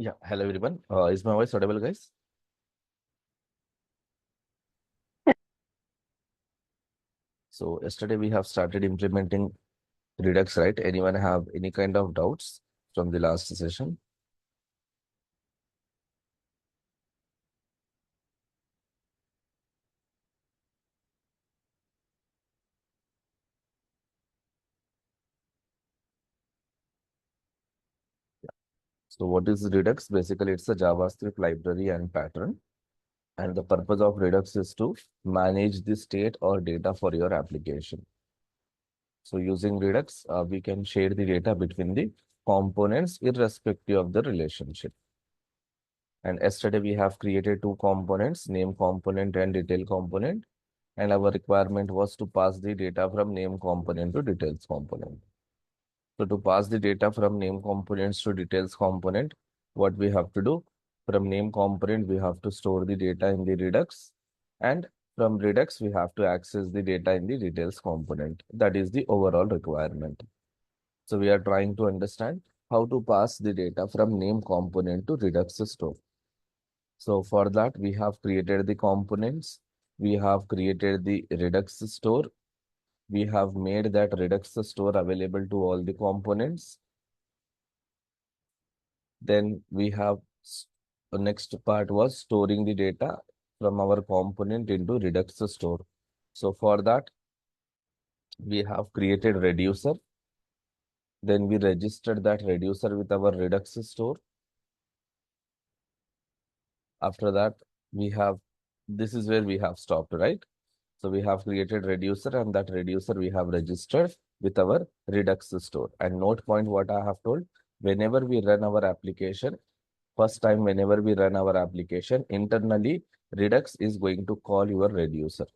Yeah, hello everyone. Is my voice audible, guys? So yesterday we have started implementing Redux, right? Anyone have any kind of doubts from the last session? So what is Redux? Basically, it's a JavaScript library and pattern. And the purpose of Redux is to manage the state or data for your application. So using Redux, we can share the data between the components irrespective of the relationship. And yesterday we have created two components, name component and detail component. And our requirement was to pass the data from name component to details component. So to pass the data from name components to details component, what we have to do? From name component, we have to store the data in the Redux. And from Redux, we have to access the data in the details component. That is the overall requirement. So we are trying to understand how to pass the data from name component to Redux store. So for that, we have created the components. We have created the Redux store. We have made that Redux store available to all the components. Then we have the next part was storing the data from our component into Redux store. So for that, we have created reducer. Then we registered that reducer with our Redux store. After that, we have, this is where we have stopped, right? So we have created reducer and that reducer we have registered with our Redux store. And note point what I have told, whenever we run our application, first time whenever we run our application, internally Redux is going to call your reducer.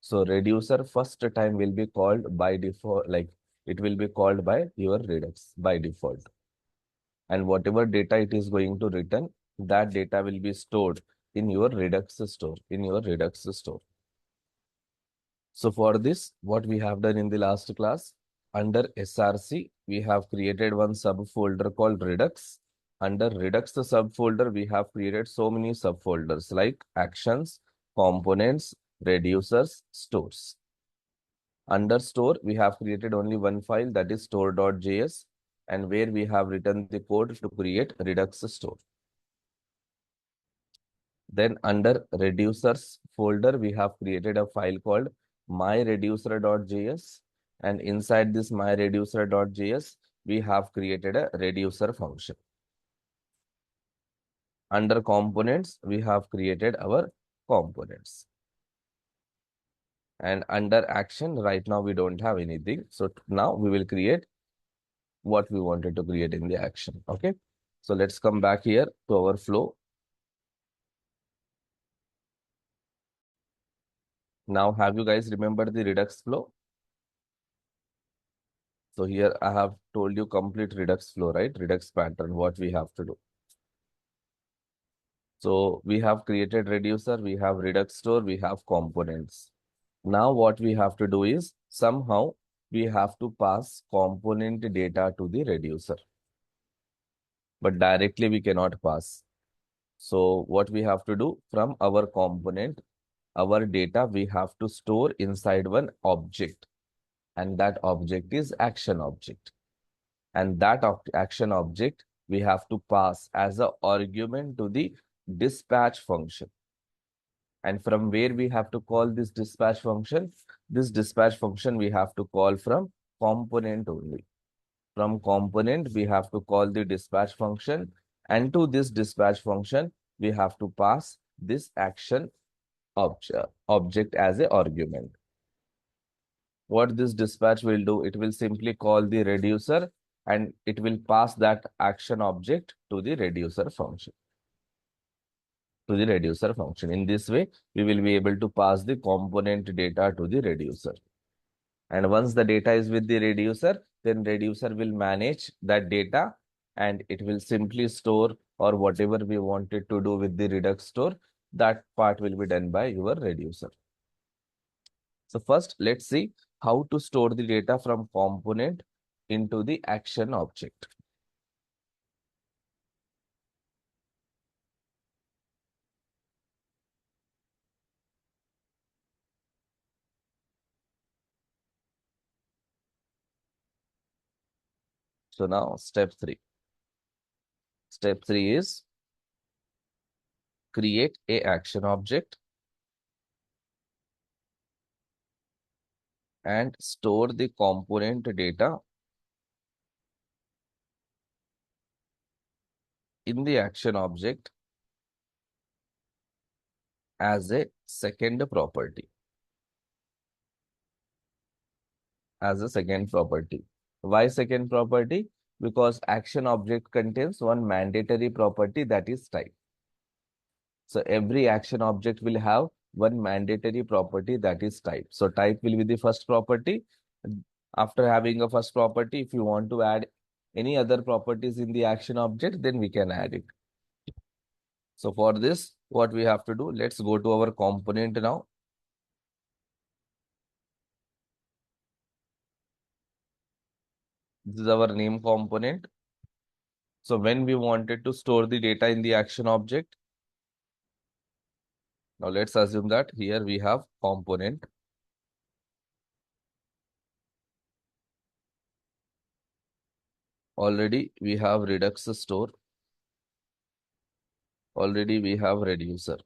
So reducer first time will be called by default, like it will be called by your Redux by default. And whatever data it is going to return, that data will be stored in your Redux store. So for this, what we have done in the last class, under SRC, we have created one subfolder called Redux. Under Redux subfolder, we have created so many subfolders like actions, components, reducers, stores. Under store, we have created only one file, that is store.js, and where we have written the code to create Redux store. Then under reducers folder, we have created a file called myreducer.js. And inside this myreducer.js, we have created a reducer function. Under components, we have created our components. And under action, right now we don't have anything. So now we will create what we wanted to create in the action. Okay. So let's come back here to our flow. Now, have you guys remembered the Redux flow? So here I have told you complete Redux flow, right? Redux pattern, what we have to do. So we have created reducer, we have Redux store, we have components. Now what we have to do is somehow we have to pass component data to the reducer. But directly we cannot pass. So what we have to do from our component, our data, we have to store inside one object. And that object is action object. And that action object we have to pass as an argument to the dispatch function. And from where we have to call this dispatch function? This dispatch function we have to call from component only. From component, we have to call the dispatch function. And to this dispatch function, we have to pass this action object as an argument. What this dispatch will do, it will simply call the reducer and it will pass that action object to the reducer function. In this way, we will be able to pass the component data to the reducer. And once the data is with the reducer, then reducer will manage that data and it will simply store or whatever we wanted to do with the Redux store, that part will be done by your reducer. So first, let's see how to store the data from component into the action object. So now step 3. Step 3 is create a action object and store the component data in the action object as a second property. As a second property. Why second property? Because action object contains one mandatory property, that is type. So every action object will have one mandatory property, that is type. So type will be the first property. After having a first property, if you want to add any other properties in the action object, then we can add it. So for this, what we have to do, let's go to our component now. This is our name component. So when we wanted to store the data in the action object, now let's assume that here we have component. Already we have Redux store. Already we have reducer.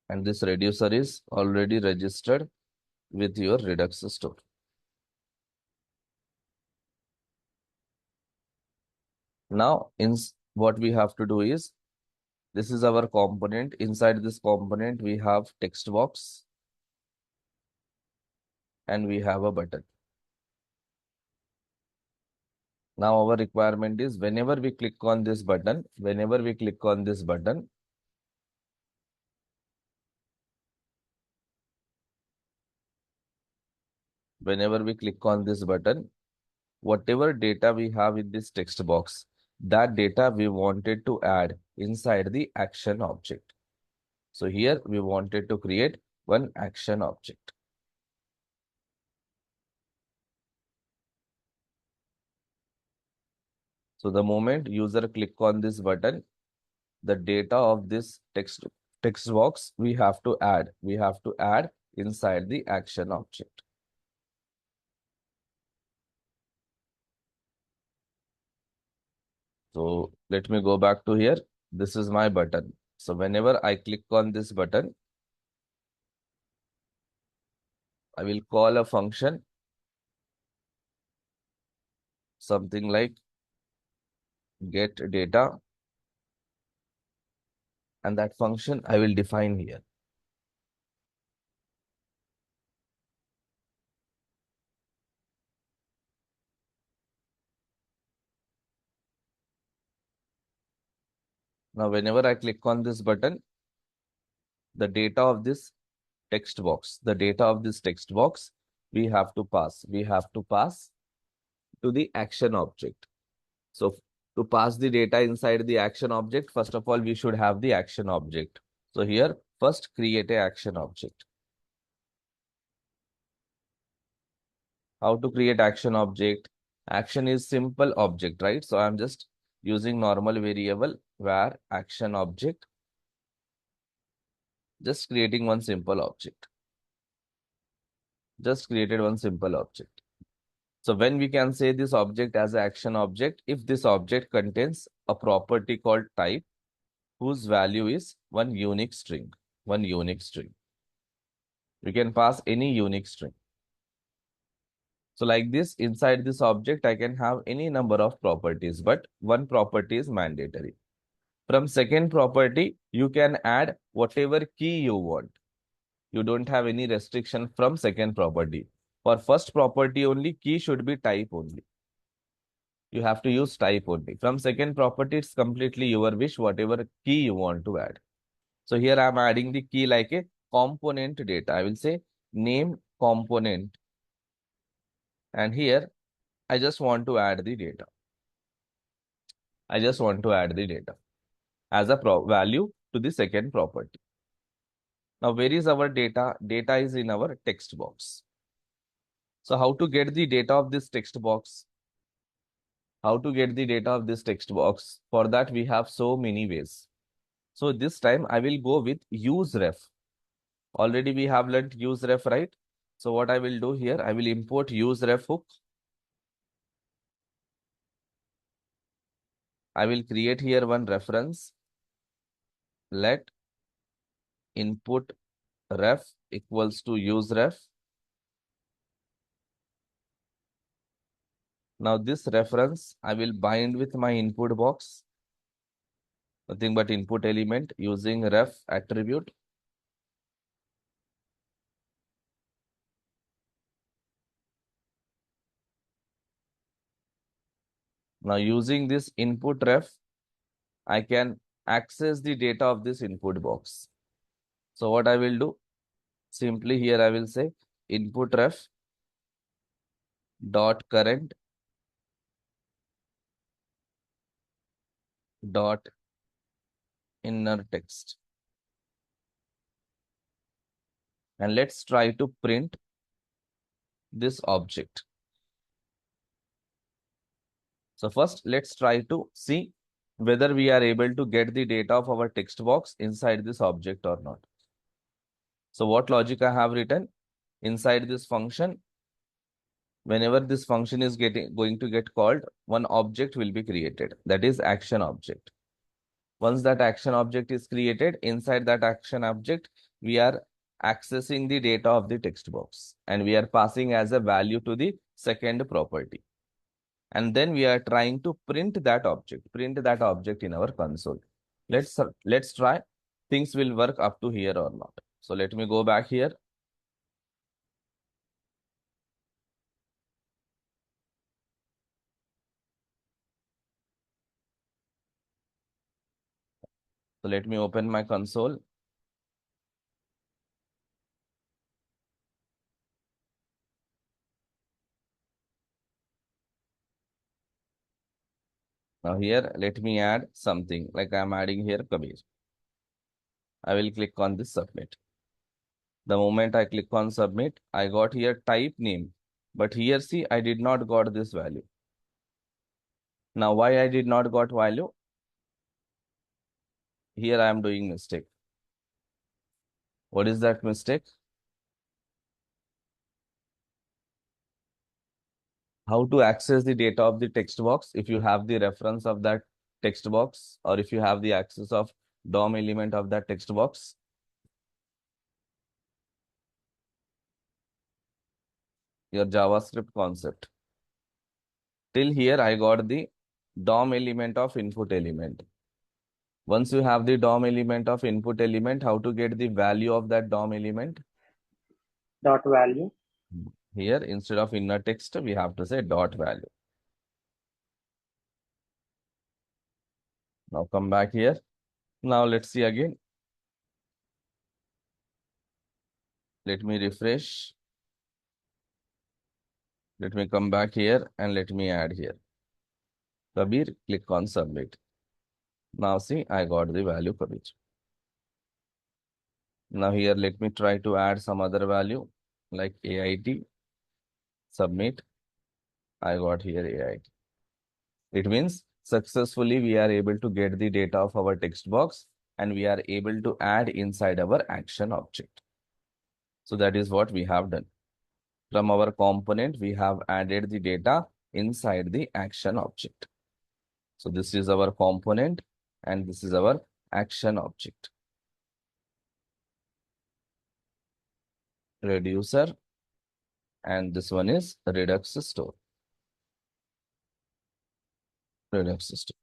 And this reducer is already registered with your Redux store. Now, what we have to do is, this is our component. Inside this component, we have text box and we have a button. Now, our requirement is whenever we click on this button, whenever we click on this button, whatever data we have in this text box, that data we wanted to add inside the action object. So here we wanted to create one action object. So the moment user click on this button, the data of this text box we have to add inside the action object. So let me go back to here. This is my button. So whenever I click on this button, I will call a function, something like get data, and that function I will define here. Now whenever I click on this button, the data of this text box, we have to pass to the action object. So to pass the data inside the action object, first of all, we should have the action object. So here, first create a action object. How to create action object? Action is simple object, right? So I'm just using normal variable where action object, just creating one simple object. Just created one simple object. So when we can say this object as an action object, if this object contains a property called type, whose value is one unique string. We can pass any unique string. So like this, inside this object, I can have any number of properties, but one property is mandatory. From second property, you can add whatever key you want. You don't have any restriction from second property. For first property only, key should be type only. You have to use type only. From second property, it's completely your wish, whatever key you want to add. So here I'm adding the key like a component data. I will say name component. And here, I just want to add the data. As a value to the second property. Now, where is our data? Data is in our text box. So how to get the data of this text box? For that, we have so many ways. So this time I will go with use ref. Already we have learned use ref, right? So what I will do here, I will import use ref hook. I will create here one reference. Let input ref equals to use ref. Now this reference I will bind with my input box. Nothing but input element using ref attribute. Now using this input ref, I can access the data of this input box. So what I will do, simply here I will say input ref dot current dot inner text. And let's try to print this object. So first, let's try to see whether we are able to get the data of our text box inside this object or not. So what logic I have written inside this function, whenever this function is going to get called, one object will be created. That is action object. Once that action object is created, inside that action object, we are accessing the data of the text box and we are passing as a value to the second property. And then we are trying to print that object in our console. Let's try. Things will work up to here or not. So let me go back here. So let me open my console. Now here, let me add something like I'm adding here Kabir. I will click on this submit. The moment I click on submit, I got here type name. But here, see, I did not got this value. Now, why I did not got value? Here I am doing mistake. What is that mistake? How to access the data of the text box if you have the reference of that text box or if you have the access of DOM element of that text box. Your JavaScript concept. Till here, I got the DOM element of input element. Once you have the DOM element of input element, how to get the value of that DOM element? Dot value. Here, instead of inner text, we have to say dot value. Now come back here. Now let's see again. Let me refresh. Let me come back here and let me add here. Kabir, click on submit. Now see, I got the value Kabir. Now here, let me try to add some other value like AIT. Submit. I got here AIT. It means successfully we are able to get the data of our text box and we are able to add inside our action object. So that is what we have done. From our component, we have added the data inside the action object. So this is our component and this is our action object. Reducer and this one is Redux store. Redux store.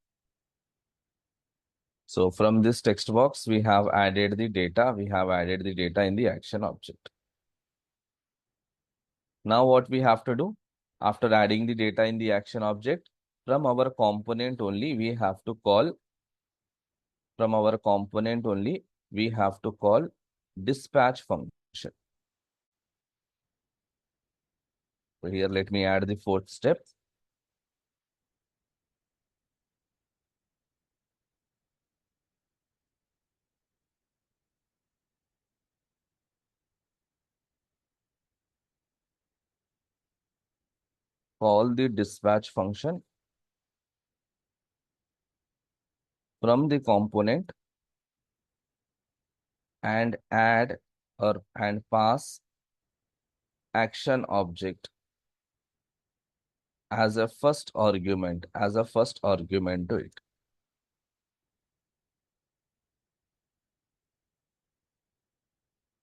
So from this text box, we have added the data. We have added the data in the action object. Now what we have to do? After adding the data in the action object, from our component only, we have to call dispatch function. So here, let me add the fourth step. Call the dispatch function from the component and add and pass action object as a first argument, to it.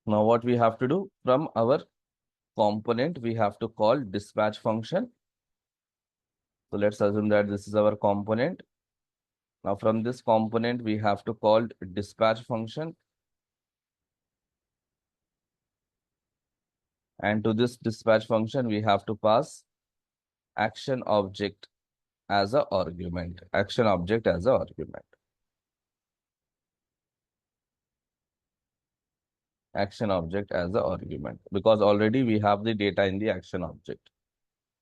Now what we have to do, from our component we have to call dispatch function. So let's assume that this is our component. Now from this component we have to call dispatch function, and to this dispatch function we have to pass action object as a argument. Action object as a argument. Action object as a argument, because already we have the data in the action object.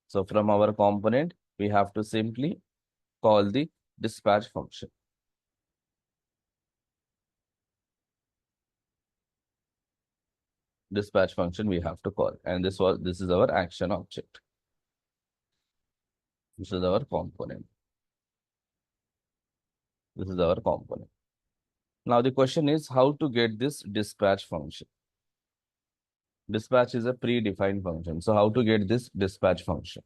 So from our component we have to simply call the dispatch function. Dispatch function we have to call, and this is our action object. This is our component. This is our component. Now the question is how to get this dispatch function. Dispatch is a predefined function. So how to get this dispatch function?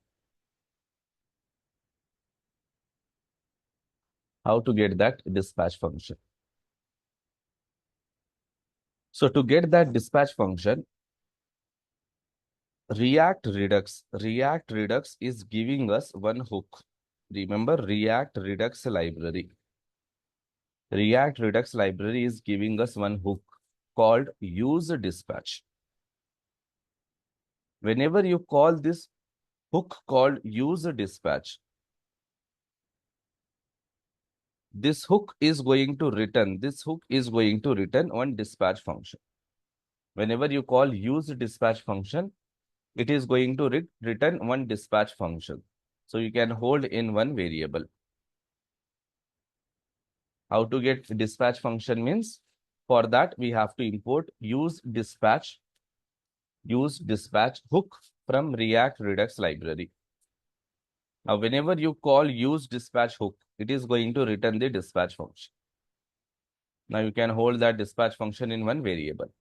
How to get that dispatch function? So to get that dispatch function, React Redux is giving us one hook. Remember React Redux library. React Redux library is giving us one hook called use dispatch. Whenever you call this hook called use dispatch, this hook is going to return one dispatch function. Whenever you call use dispatch function, it is going to return one dispatch function. So you can hold in one variable. How to get dispatch function means, for that we have to import use dispatch hook from React Redux library. Now whenever you call use dispatch hook, it is going to return the dispatch function. Now you can hold that dispatch function in one variable.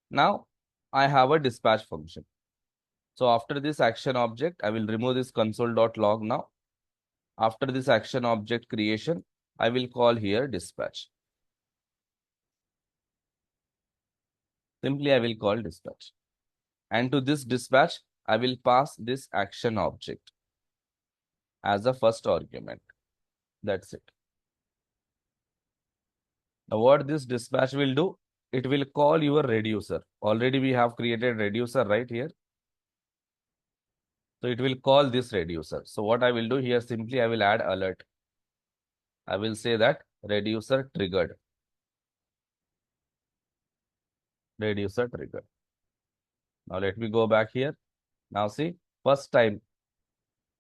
Now I have a dispatch function. So after this action object, I will remove this console.log now. After this action object creation, I will call here dispatch. Simply I will call dispatch. And to this dispatch, I will pass this action object as a first argument. That's it. Now what this dispatch will do, it will call your reducer. Already we have created reducer right here. So it will call this reducer. So what I will do here, simply I will add alert. I will say that reducer triggered. Reducer triggered. Now let me go back here. Now see, first time,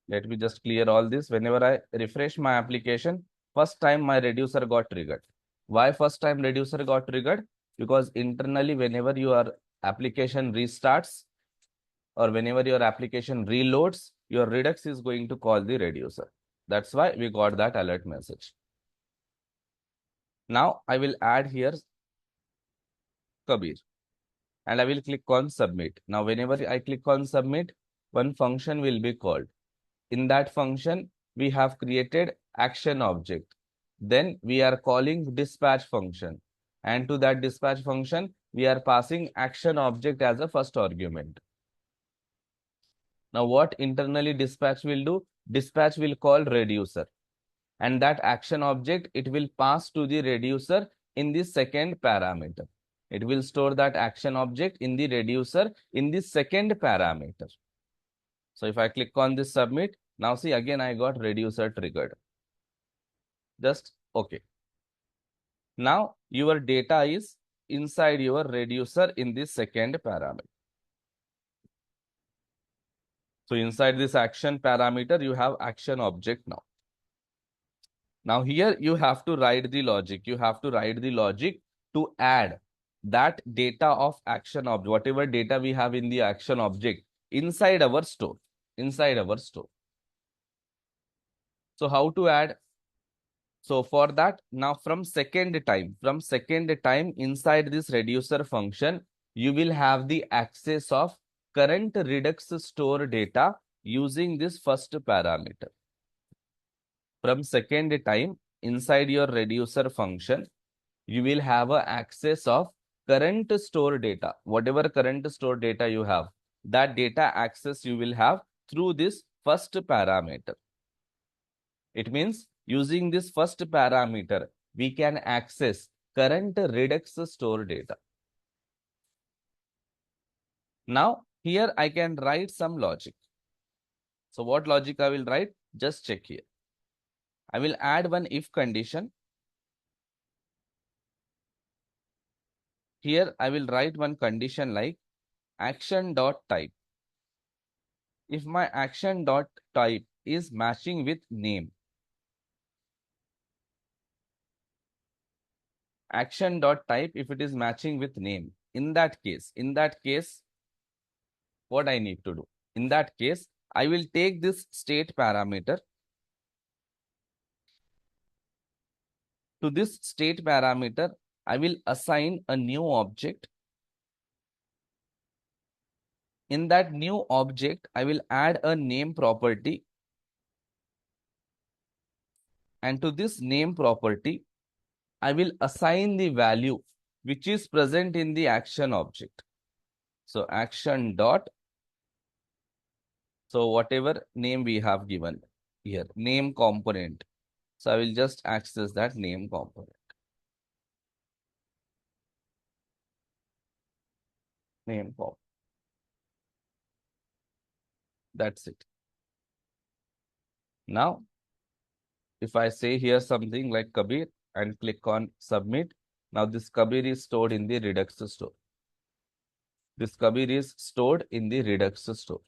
let me just clear all this. Whenever I refresh my application, first time my reducer got triggered. Why first time reducer got triggered? Because internally, whenever your application restarts or whenever your application reloads, your Redux is going to call the reducer. That's why we got that alert message. Now I will add here Kabir and I will click on submit. Now whenever I click on submit, one function will be called. In that function, we have created action object. Then we are calling dispatch function. And to that dispatch function, we are passing action object as a first argument. Now what internally dispatch will do? Dispatch will call reducer. And that action object, it will pass to the reducer in the second parameter. It will store that action object in the reducer in the second parameter. So if I click on this submit, now see again I got reducer triggered. Just okay. Now your data is inside your reducer in this second parameter. So inside this action parameter, you have action object now. Now here you have to write the logic. You have to write the logic to add that data of action object, whatever data we have in the action object inside our store. Inside our store. So how to add? So for that, now from second time inside this reducer function, you will have the access of current Redux store data using this first parameter. From second time, inside your reducer function, you will have a access of current store data. Whatever current store data you have, that data access you will have through this first parameter. It means using this first parameter, we can access current Redux store data. Now, here I can write some logic. So what logic I will write? Just check here. I will add one if condition. Here I will write one condition like action dot type. If my action dot type is matching with name, action dot type, if it is matching with name, in that case, what I need to do? In that case, I will take this state parameter. To this state parameter, I will assign a new object. In that new object, I will add a name property. And to this name property, I will assign the value which is present in the action object. So action dot, so whatever name we have given here, name component. So I will just access that name component. Name component. That's it. Now, if I say here something like Kabir and click on submit, now this Kabir is stored in the Redux store. This Kabir is stored in the Redux store.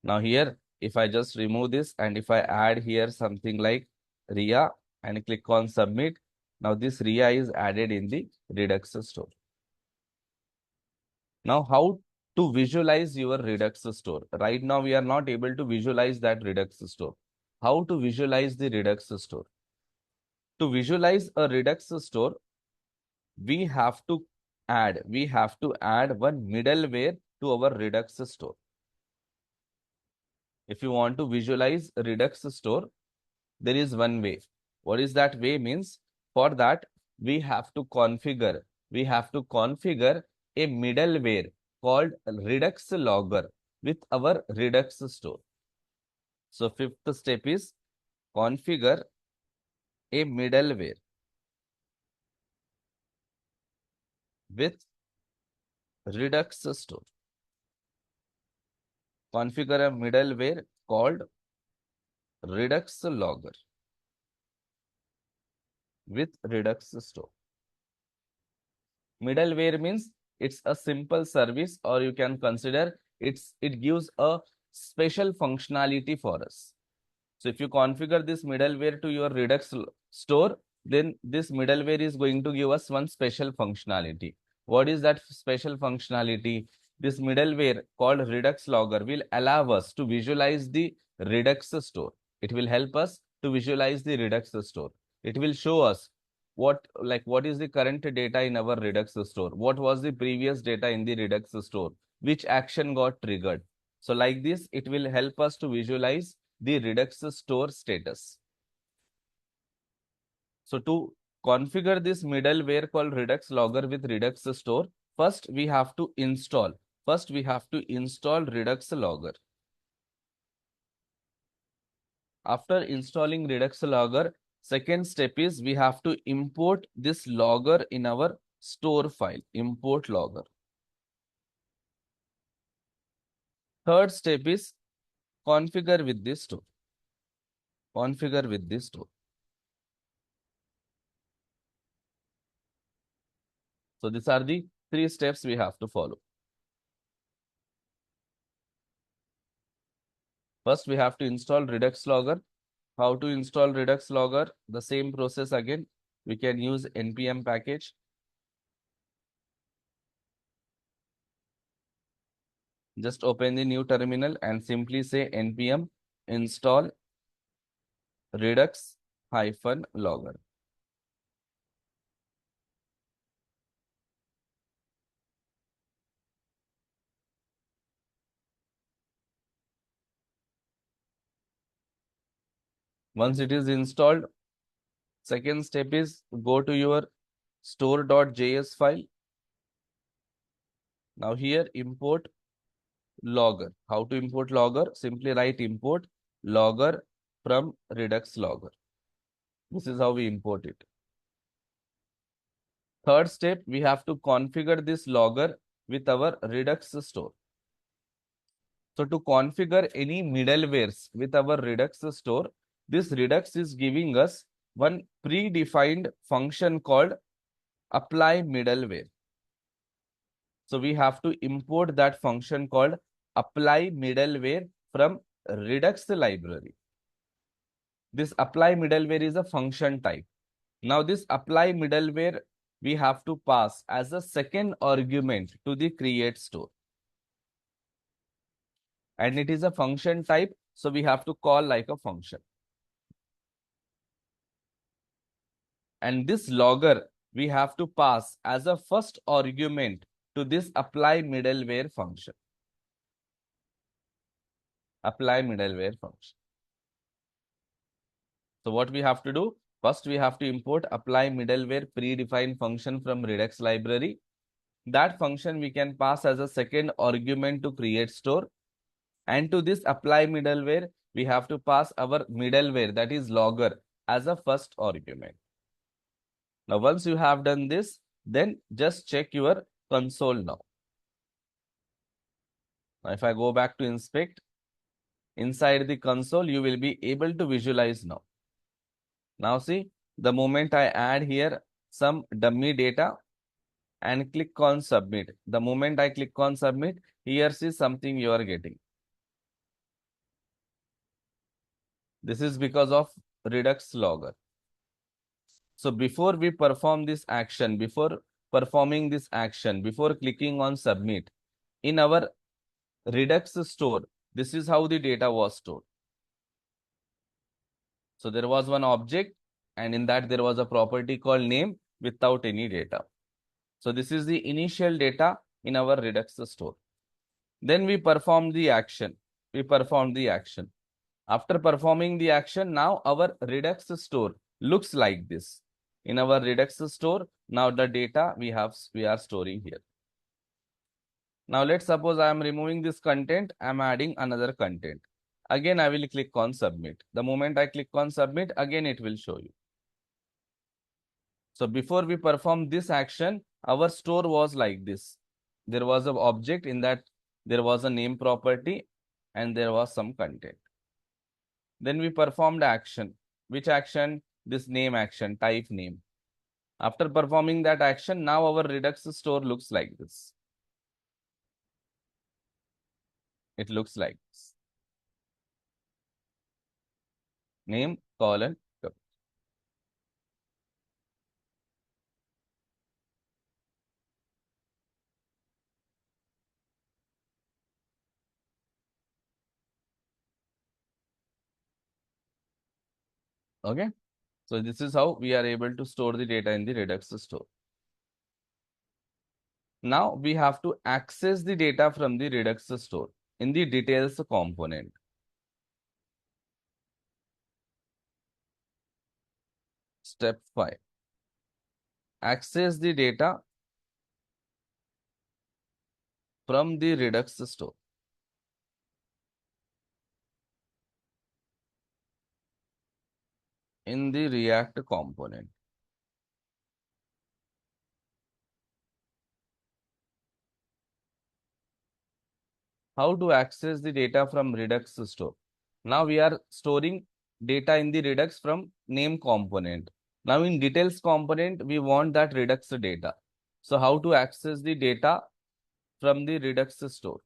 Now here, if I just remove this and if I add here something like Ria and click on submit, now this Ria is added in the Redux store. Now how to visualize your Redux store? Right now we are not able to visualize that Redux store. How to visualize the Redux store? To visualize a Redux store, we have to add one middleware to our Redux store. If you want to visualize Redux store, there is one way. What is that way means? For that, we have to configure a middleware called Redux Logger with our Redux store. So fifth step is configure a middleware with Redux store. Configure a middleware called Redux Logger with Redux store. Middleware means it's a simple service, or you can consider it gives a special functionality for us. So if you configure this middleware to your Redux store, then this middleware is going to give us one special functionality. What is that special functionality? This middleware called Redux Logger will allow us to visualize the Redux store. It will help us to visualize the Redux store. It will show us what is the current data in our Redux store, what was the previous data in the Redux store, which action got triggered. So like this, it will help us to visualize the Redux store status. So to configure this middleware called Redux Logger with Redux store, first we have to install Redux Logger. After installing Redux Logger, second step is we have to import this logger in our store file. Import logger. Third step is configure with this store. Configure with this store. So these are the three steps we have to follow. First, we have to install Redux Logger. How to install Redux Logger? The same process again. We can use npm package. Just open the new terminal and simply say npm install Redux-logger. Once it is installed, second step is go to your store.js file. Now here import logger. How to import logger? Simply write import logger from Redux logger. This is how we import it. Third step, we have to configure this logger with our Redux store. So to configure any middlewares with our Redux store, this Redux is giving us one predefined function called apply middleware. So we have to import that function called apply middleware from Redux library. This apply middleware is a function type. Now this apply middleware we have to pass as a second argument to the create store. And it is a function type, so we have to call like a function. And this logger we have to pass as a first argument to this apply middleware function. Apply middleware function. So what we have to do? First, we have to import apply middleware predefined function from Redux library. That function we can pass as a second argument to create store. And to this apply middleware, we have to pass our middleware, that is logger, as a first argument. Now, once you have done this, then just check your console now. Now, if I go back to inspect, inside the console, you will be able to visualize now. Now see, the moment I add here some dummy data and click on submit, the moment I click on submit, here see something you are getting. This is because of Redux logger. So before we perform this action, before clicking on submit, in our Redux store, this is how the data was stored. So there was one object, and in that there was a property called name without any data. So this is the initial data in our Redux store. Then we perform the action. After performing the action, now our Redux store looks like this. In our Redux store, now the data we are storing here. Now let's suppose I am removing this content, I am adding another content. Again, I will click on submit. The moment I click on submit, again it will show you. So before we perform this action, our store was like this. There was an object, in that there was a name property and there was some content. Then we performed action. Which action? This name action, type name. After performing that action, now our Redux store looks like this. It looks like this. Name, colon, copy. Okay. So this is how we are able to store the data in the Redux store. Now we have to access the data from the Redux store in the details component. Step 5. Access the data from the Redux store. In the React component. How to access the data from Redux store? Now we are storing data in the Redux from name component. Now in details component, we want that Redux data. So how to access the data from the Redux store?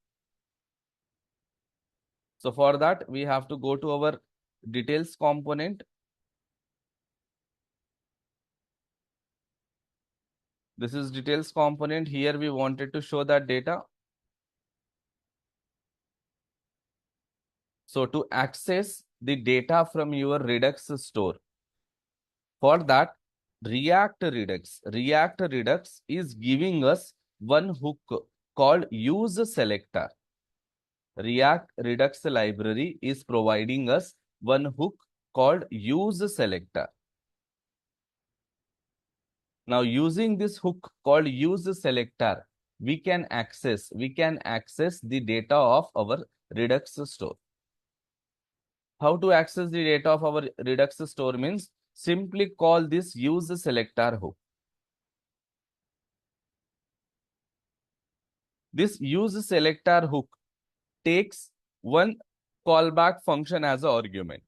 So for that, we have to go to our details component. This is details component. Here we wanted to show that data. So to access the data from your Redux store, for that, React Redux is giving us one hook called use selector. React Redux library is providing us one hook called use selector. Now using this hook called use selector, we can access the data of our Redux store. How to access the data of our Redux store means simply call this use selector hook. This use selector hook takes one callback function as an argument.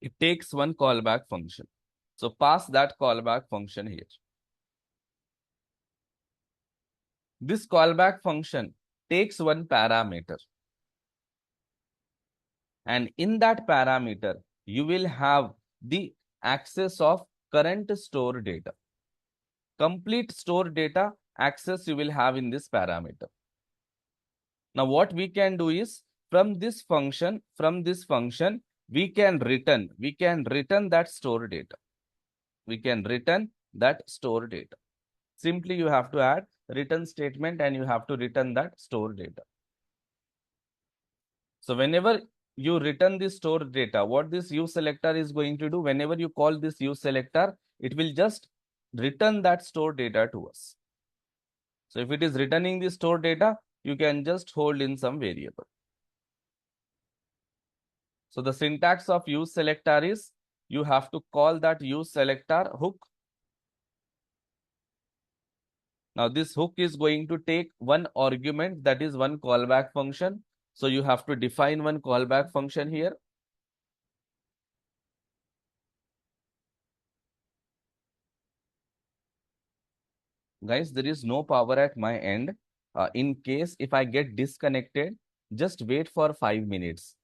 It takes one callback function. So pass that callback function here. This callback function takes one parameter. And in that parameter, you will have the access of current store data. Complete store data access you will have in this parameter. Now what we can do is from this function, we can return that store data. We can return that store data. Simply you have to add return statement and you have to return that store data. So whenever you return the store data, what this use selector is going to do, whenever you call this use selector, it will just return that store data to us. So if it is returning the store data, you can just hold in some variable. So the syntax of use selector is you have to call that use selector hook. Now this hook is going to take one argument, that is one callback function. So you have to define one callback function here. Guys, there is no power at my end. In case if I get disconnected, just wait for 5 minutes.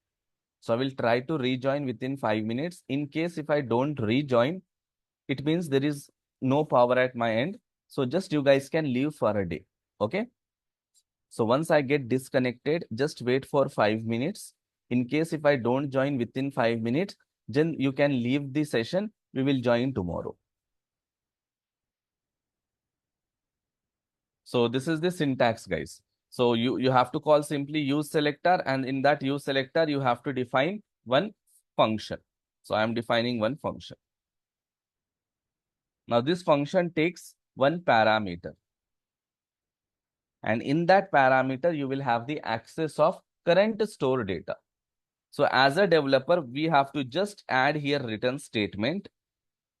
So I will try to rejoin within 5 minutes. In case if I don't rejoin, it means there is no power at my end. So just you guys can leave for a day. Okay. So once I get disconnected, just wait for 5 minutes. In case if I don't join within 5 minutes, then you can leave the session. We will join tomorrow. So this is the syntax, guys. So you have to call simply use selector, and in that use selector, you have to define one function. So I am defining one function. Now this function takes one parameter. And in that parameter, you will have the access of current store data. So as a developer, we have to just add here return statement,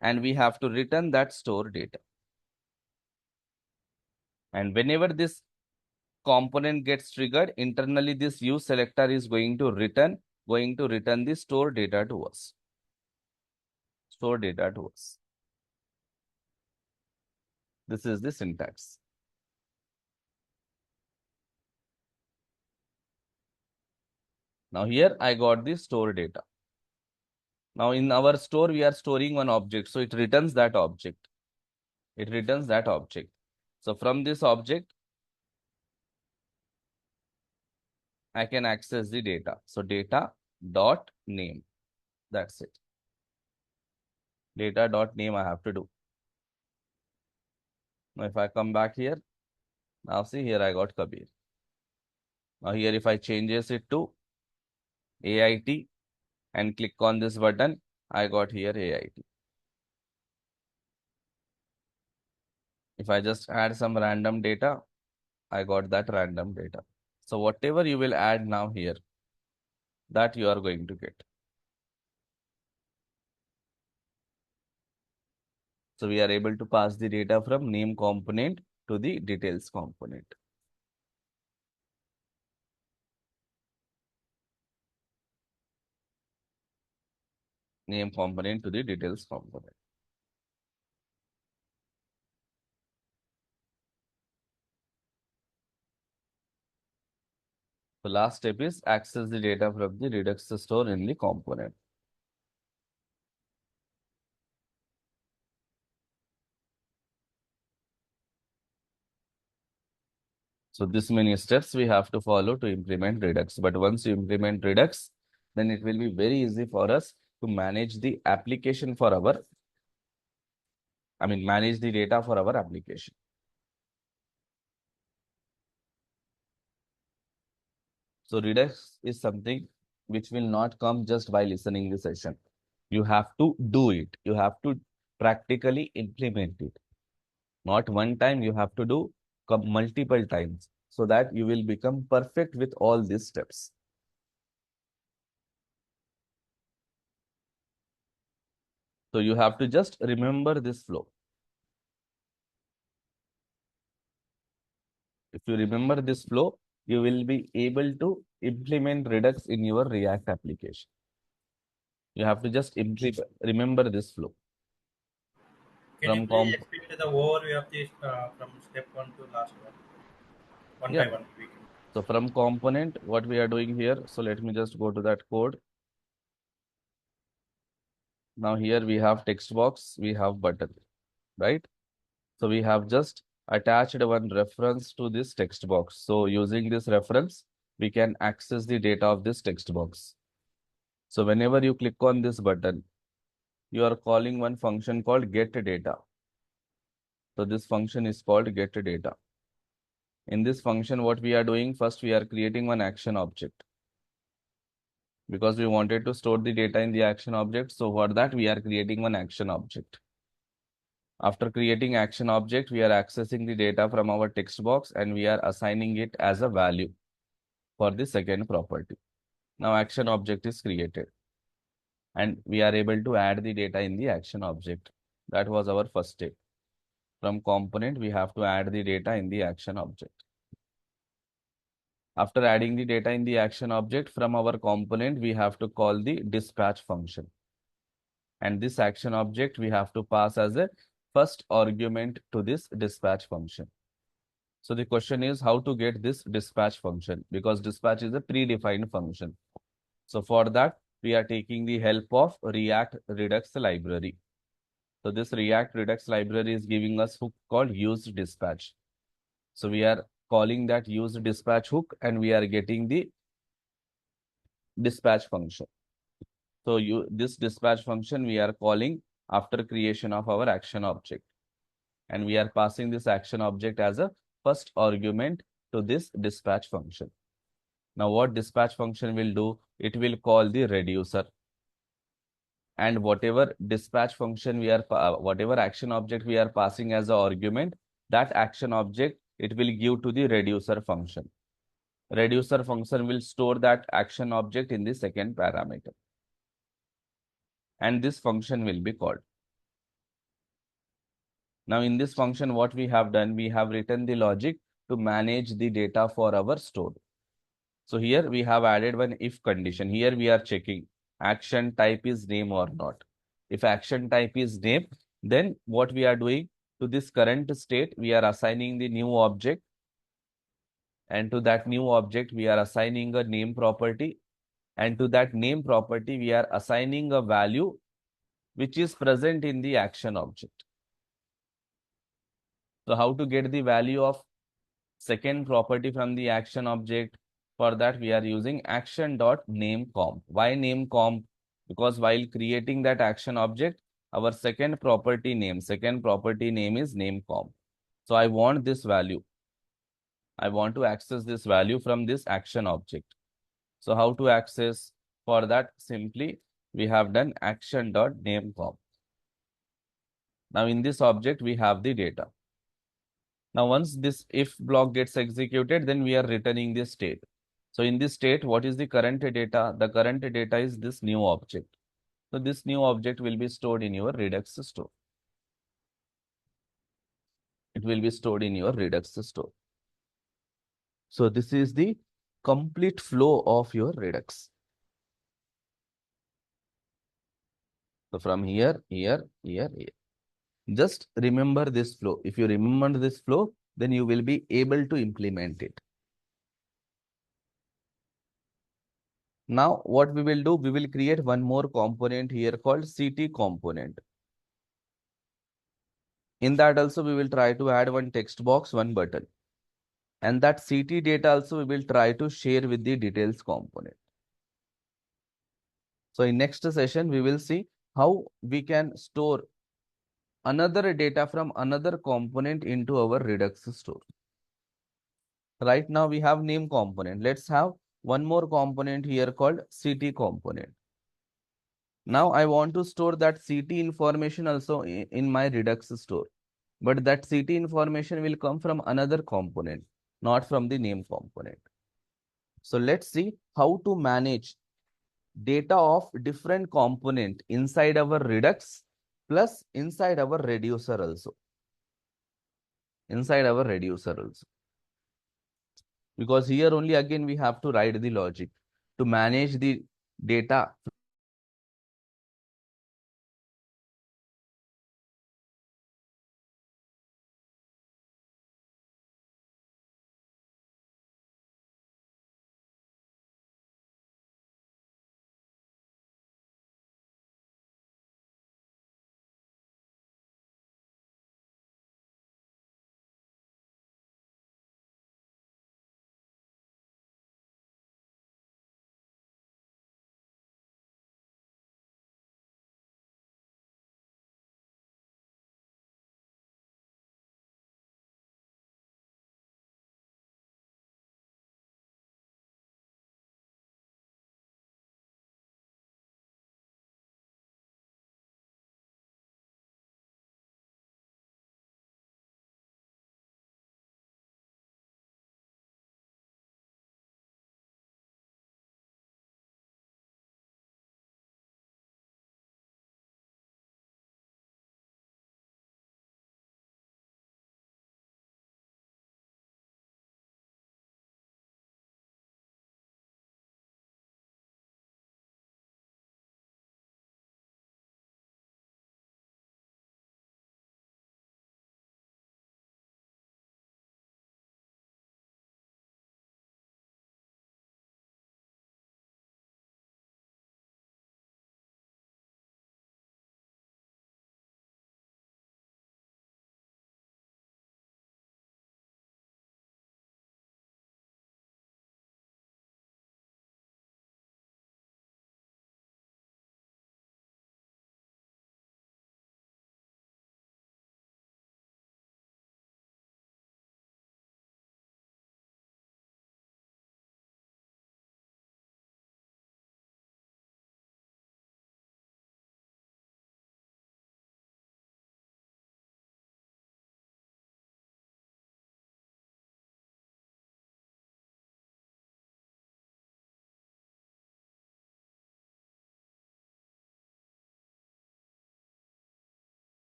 and we have to return that store data. And whenever this component gets triggered, internally this use selector is going to return the store data to us. Store data to us. This is the syntax. Now here I got the store data. Now in our store, we are storing one object. So it returns that object. It returns that object. So from this object, I can access the data. So data dot name. That's it. Data dot name I have to do. Now if I come back here, now see here I got Kabir. Now here if I changes it to AIT and click on this button, I got here AIT. If I just add some random data, I got that random data. So whatever you will add now here, that you are going to get. So we are able to pass the data from name component to the details component. Name component to the details component. The last step is access the data from the Redux store in the component. So this many steps we have to follow to implement Redux. But once you implement Redux, then it will be very easy for us to manage the application for our, manage the data for our application. So Redux is something which will not come just by listening the session. You have to do it. You have to practically implement it. Not one time, you have to do multiple times so that you will become perfect with all these steps. So you have to just remember this flow. If you remember this flow, you will be able to implement Redux in your React application. You have to just remember this flow. Can you From please comp explain the overview of this from step one to last one Yeah. by one? We can. So from component, what we are doing here. So let me just go to that code. Now here we have text box, we have button, right? So we have just attached one reference to this text box. So using this reference, we can access the data of this text box. So whenever you click on this button, you are calling one function called get data. So this function is called get data. In this function, what we are doing, first we are creating one action object because we wanted to store the data in the action object. So for that, we are creating one action object. After creating action object, we are accessing the data from our text box and we are assigning it as a value for the second property. Now action object is created and we are able to add the data in the action object. That was our first step. From component, we have to add the data in the action object. After adding the data in the action object from our component, we have to call the dispatch function. And this action object, we have to pass as a first argument to this dispatch function. So the question is how to get this dispatch function because dispatch is a predefined function. So for that, we are taking the help of React Redux library. So this React Redux library is giving us hook called use dispatch. So we are calling that use dispatch hook and we are getting the dispatch function. So this dispatch function we are calling after creation of our action object. And we are passing this action object as a first argument to this dispatch function. Now what dispatch function will do? It will call the reducer. And whatever dispatch function we are, whatever action object we are passing as an argument, that action object, it will give to the reducer function. Reducer function will store that action object in the second parameter. And this function will be called. Now in this function, what we have done, we have written the logic to manage the data for our store. So here we have added one if condition. Here we are checking action type is name or not. If action type is name, then what we are doing to this current state, we are assigning the new object. And to that new object, we are assigning a name property. And to that name property, we are assigning a value which is present in the action object. So how to get the value of second property from the action object? For that, we are using action.nameComp. Why nameComp? Because while creating that action object, our second property name is nameComp. So I want this value. I want to access this value from this action object. So how to access? For that, simply we have done action.nameComp. Now in this object, we have the data. Now, once this if block gets executed, then we are returning this state. So in this state, what is the current data? The current data is this new object. So this new object will be stored in your Redux store. It will be stored in your Redux store. So this is the complete flow of your Redux. So from here, here, here, here. Just remember this flow. If you remember this flow, then you will be able to implement it. Now, what we will do, we will create one more component here called CT component. In that also, we will try to add one text box, one button. And that CT data also we will try to share with the details component. So in next session, we will see how we can store another data from another component into our Redux store. Right now, we have name component. Let's have one more component here called CT component. Now I want to store that CT information also in my Redux store. But that CT information will come from another component, not from the name component. So let's see how to manage data of different component inside our Redux plus inside our reducer also. Inside our reducer also. Because here only again we have to write the logic to manage the data